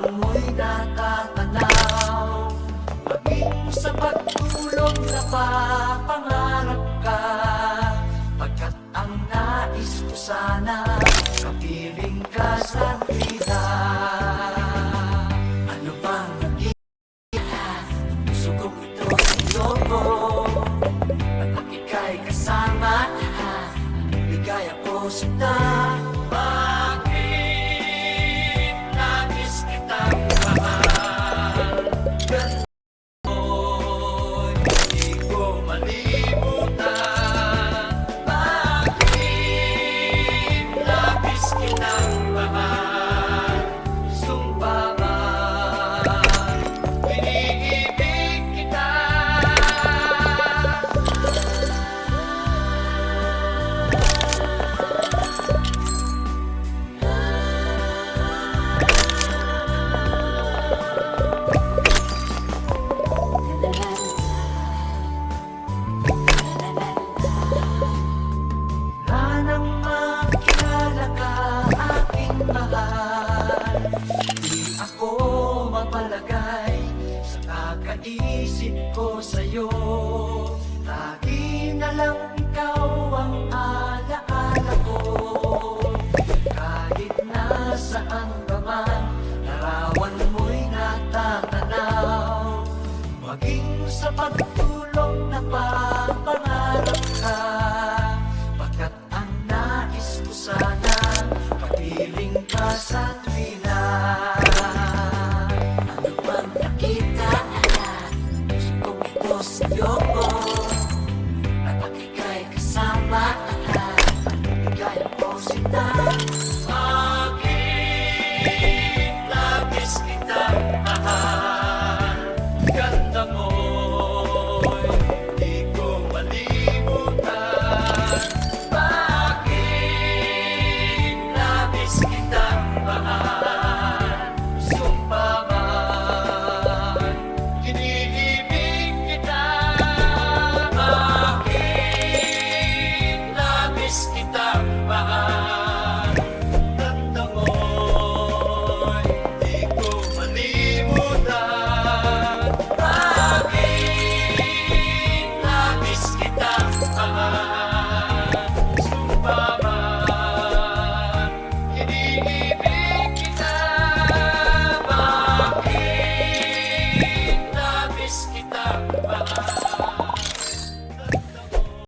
mo'y natatanaw, maging sa pagtulong na papangarap ka. Pagkat ang nais ko sana, kapiling ka sa vida. Ano bang gusto kong ito sa'yo ko, at ika'y kasama, bigay ako sinta. Bakit nais kitang mahal? Gano'n hindi ko malimutan. Bakit nais kitang mahal? Sumpa man, iniibig kita. Nang makilala ka, aking mahal, di ako mapalagay sa kakaisip ko sa'yo. Lagi na lang ikaw ang alaala ko. Kahit nasaan ka man, larawan mo'y natatanaw, maging sa pagtulong na papangarap ka. Pagkat ang nais ko sana, kapiling ka sa tuwing